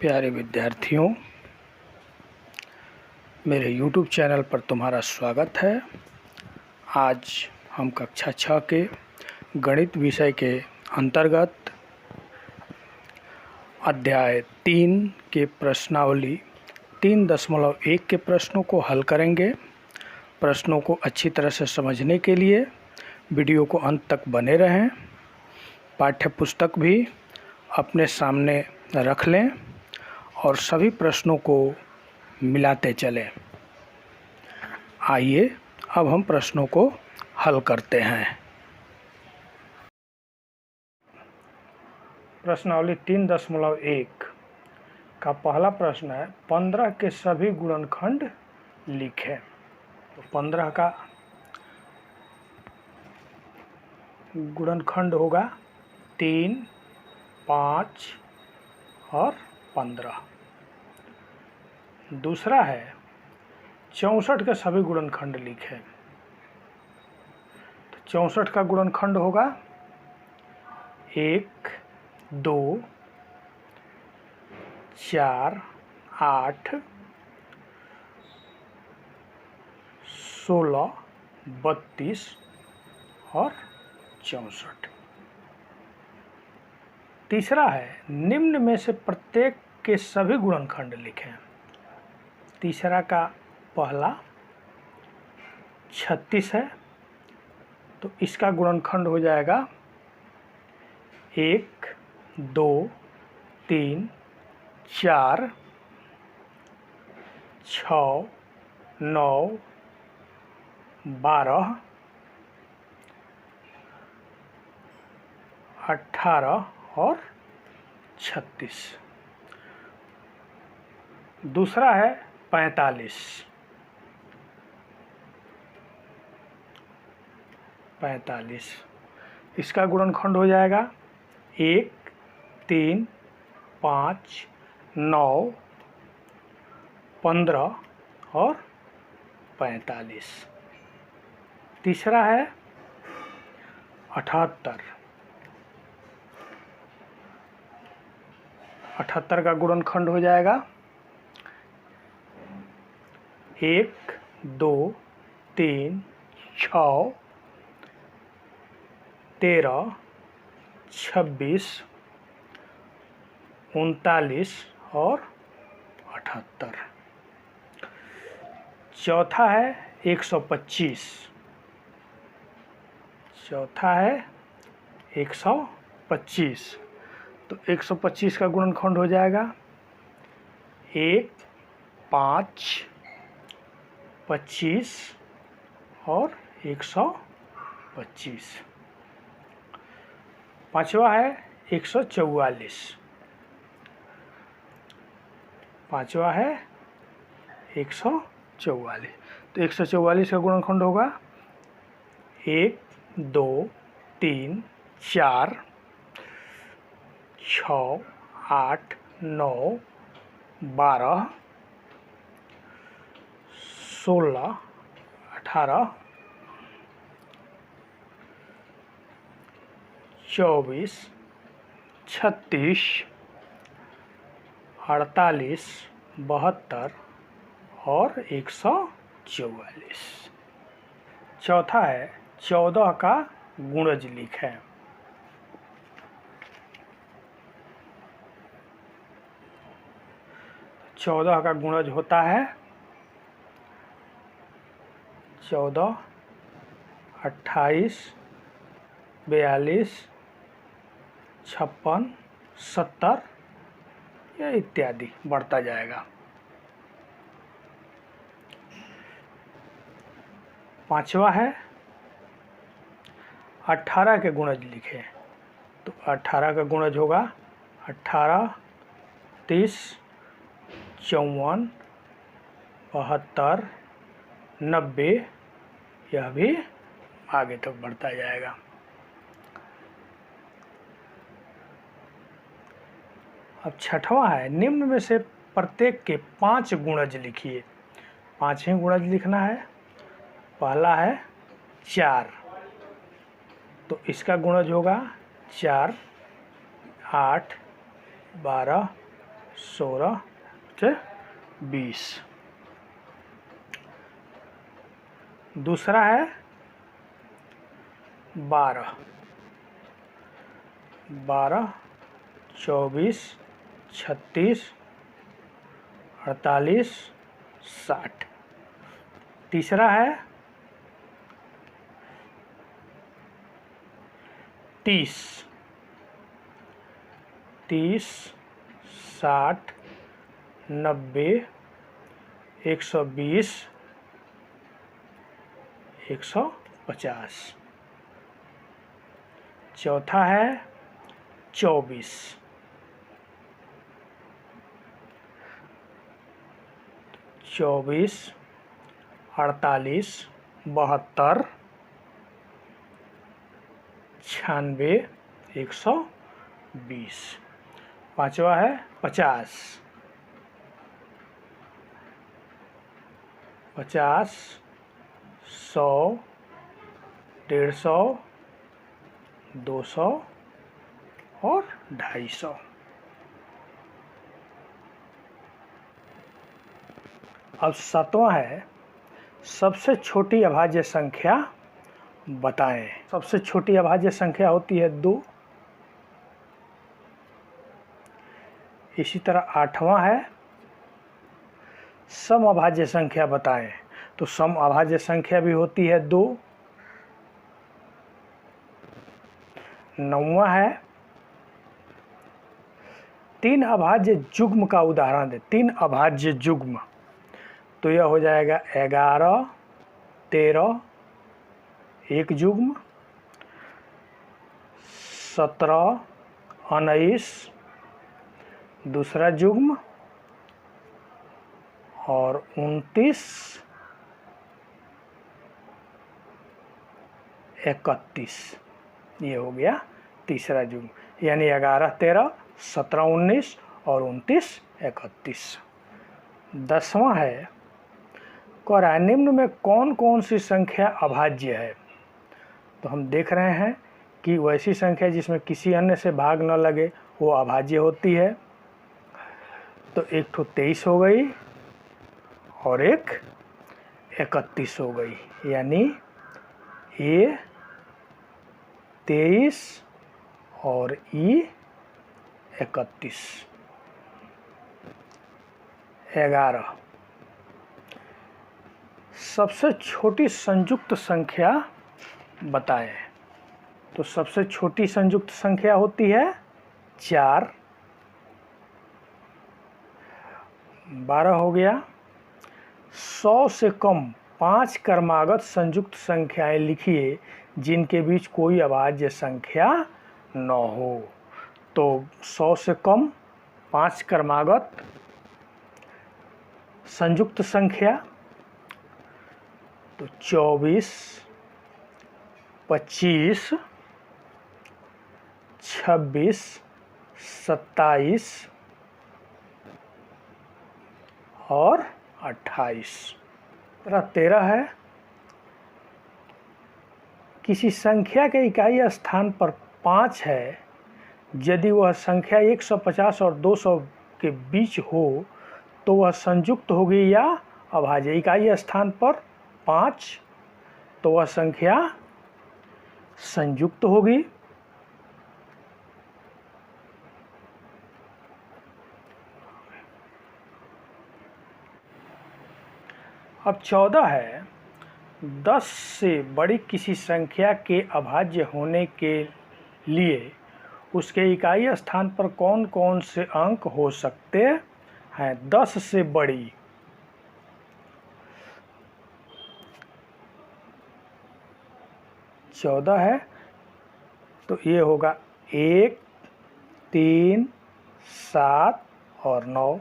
प्यारे विद्यार्थियों, मेरे YouTube चैनल पर तुम्हारा स्वागत है। आज हम कक्षा 6 के गणित विषय के अंतर्गत अध्याय 3 के प्रश्नावली 3.1 के प्रश्नों को हल करेंगे। प्रश्नों को अच्छी तरह से समझने के लिए वीडियो को अंत तक बने रहें। पाठ्य पुस्तक भी अपने सामने रख लें और सभी प्रश्नों को मिलाते चलें। आइए अब हम प्रश्नों को हल करते हैं। प्रश्नावली 3.1 का पहला प्रश्न है, 15 के सभी गुणनखंड लिखें। तो 15 का गुणनखंड होगा 3, 5 और 15। दूसरा है 64 के सभी गुणनखंड लिखें। तो 64 का गुणनखंड होगा 1, 2, 4, 8, 16, 32 और 64। तीसरा है निम्न में से प्रत्येक के सभी गुणनखंड लिखें। तीसरा का पहला 36 है, तो इसका गुणनखंड हो जाएगा 1, 2, 3, 4, 6, 9, 12, 18 और 36। दूसरा है 45। 45 इसका गुणनखंड हो जाएगा 1, 3, 5, 9, 15 और 45। तीसरा है 78। 78 का गुणनखंड हो जाएगा 1, 2, 3, 6, 13, 26, 39 और 78। चौथा है 125। चौथा है 125। तो 125 का गुणनखंड हो जाएगा 1, 5, 25 और 125। पांचवा है 144। पांचवा है 144। तो 144 का गुणनखंड होगा 1, 2, 3, 4, 6, 8, 9, 12, 16, 18, 24, 36, 48, 72 और 144। चौथा है 14 का गुणज लिखें। 14 का गुणज होता है 14, 28, 42, 56, 70 या इत्यादि बढ़ता जाएगा। पांचवा है 18 के गुणज लिखें। तो 18 का गुणज होगा 18, 30, 54, 72, 90, यह भी आगे तक बढ़ता जाएगा। अब छठवां है निम्न में से प्रत्येक के 5 गुणज लिखिए। 5 ही गुणज लिखना है। पहला है 4, तो इसका गुणज होगा 4, 8, 12, 16 से 20। दूसरा है 12, 12, 24, 36, 48, 60। तीसरा है 30, 30, 60, 90, 120, 150। चौथा है 24, 24, 48, 72, 96, 120। पांचवा है 50, 50, 100, 150, 200 और 250। अब सातवां है सबसे छोटी अभाज्य संख्या बताएं। सबसे छोटी अभाज्य संख्या होती है 2। इसी तरह आठवां है सम अभाज्य संख्या बताएं। तो सम अभाज्य संख्या भी होती है 2। नौवां है 3 अभाज्य जुग्म का उदाहरण दे। 3 अभाज्य जुग्म, तो यह हो जाएगा 11, 13 एक जुग्म, 17, 19 दूसरा जुग्म और 29, 31 ये हो गया तीसरा जुग्म। यानी 11, 13, 17, 19 और 29, 31। 10वां है निम्न में कौन कौन सी संख्या अभाज्य है। तो हम देख रहे हैं कि वैसी संख्या जिसमें किसी अन्य से भाग न लगे वो अभाज्य होती है। तो एक ठो 23 हो गई और एक 31 हो गई, यानी ये 23 और ई 31। 11 सबसे छोटी संयुक्त संख्या बताएं। तो सबसे छोटी संयुक्त संख्या होती है 4। 12 हो गया 100 से कम 5 क्रमागत संयुक्त संख्याएं लिखिए जिनके बीच कोई अभाज्य संख्या न हो। तो 100 से कम 5 क्रमागत संयुक्त संख्या, तो 24, 25, 26, 27 और 28। 13 है किसी संख्या के इकाई स्थान पर 5 है, यदि वह संख्या 150 और 200 के बीच हो तो वह संयुक्त होगी या अभाज्य। इकाई स्थान पर 5 तो वह संख्या संयुक्त होगी। अब 14 है 10 से बड़ी किसी संख्या के अभाज्य होने के लिए उसके इकाई स्थान पर कौन कौन से अंक हो सकते हैं। 10 से बड़ी, चौदह है तो ये होगा 1, 3, 7 और 9।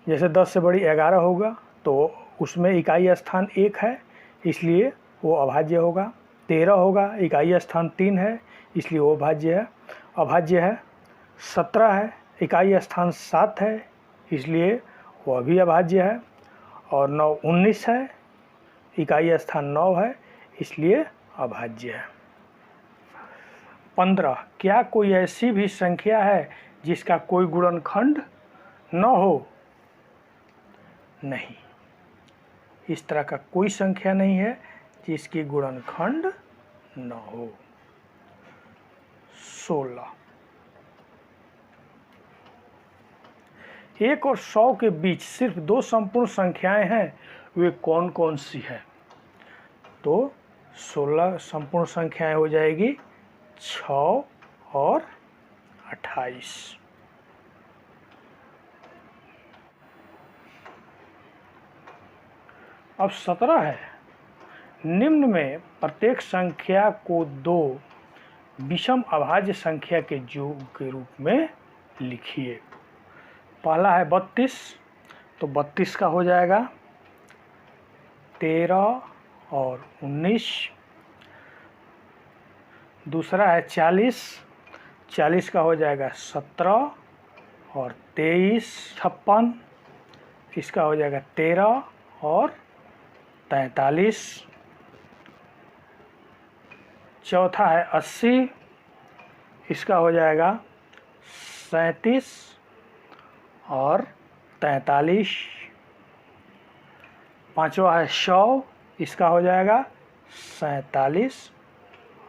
जैसे 10 से बड़ी 11 होगा तो उसमें इकाई स्थान 1 है इसलिए वो अभाज्य होगा। 13 होगा इकाई स्थान 3 है इसलिए वो अभाज्य है। 17 है इकाई स्थान 7 है इसलिए वह भी अभाज्य है। और 9, 19 है इकाई स्थान 9 है इसलिए अभाज्य है। 15 क्या कोई ऐसी भी संख्या है जिसका कोई गुणनखंड न हो? नहीं, इस तरह का कोई संख्या नहीं है जिसकी गुणनखंड न हो। 16। 1 और 100 के बीच सिर्फ 2 संपूर्ण संख्याएं हैं, वे कौन कौन सी हैं? तो 16 संपूर्ण संख्याएं हो जाएगी 6 और 28। अब 17 है, निम्न में प्रत्येक संख्या को 2 विषम अभाज्य संख्या के योग के रूप में लिखिए। पहला है 32, तो 32 का हो जाएगा 13 और 19। दूसरा है 40, 40 का हो जाएगा 17 और 23। 56, इसका हो जाएगा 13 और 43। चौथा है 80, इसका हो जाएगा 37 और 43। पांचवा है 100, इसका हो जाएगा 47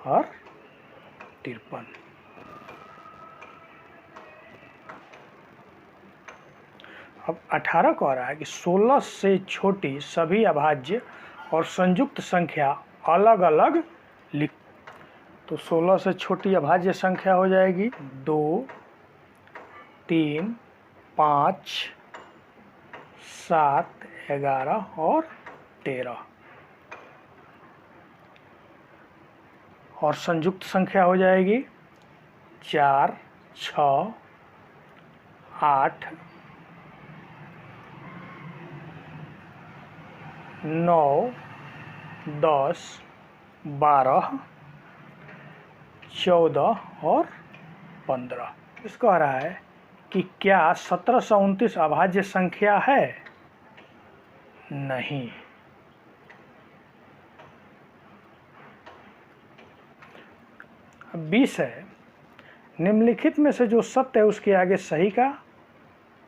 और 53। अब 18 कह रहा है कि 16 से छोटी सभी अभाज्य और संयुक्त संख्या अलग अलग लिख। तो 16 से छोटी अभाज्य संख्या हो जाएगी 2, 3, 5, 7, 11 और 13। और संयुक्त संख्या हो जाएगी 4, 6, 8, 9, 10, 12, 14 और 15। इस कह रहा है कि क्या 1729 अभाज्य संख्या है? नहीं। अब 20 है, निम्नलिखित में से जो सत्य है उसके आगे सही का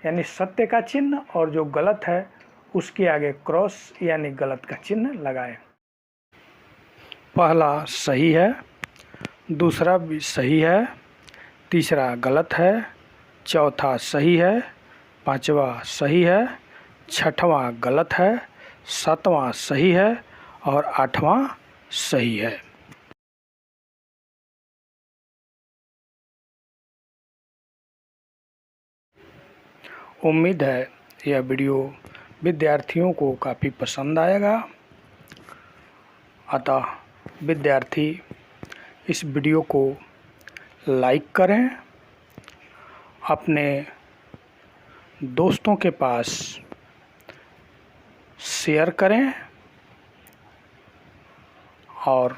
यानी सत्य का चिन्ह और जो गलत है उसके आगे क्रॉस यानी गलत का चिन्ह लगाएं। पहला सही है, दूसरा भी सही है, तीसरा गलत है, चौथा सही है, पांचवा सही है, छठवां गलत है, सातवां सही है और आठवां सही है। उम्मीद है यह वीडियो विद्यार्थियों को काफ़ी पसंद आएगा। अतः विद्यार्थी इस वीडियो को लाइक करें, अपने दोस्तों के पास शेयर करें और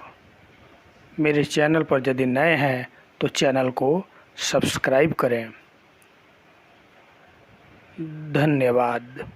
मेरे चैनल पर यदि नए हैं तो चैनल को सब्सक्राइब करें। धन्यवाद।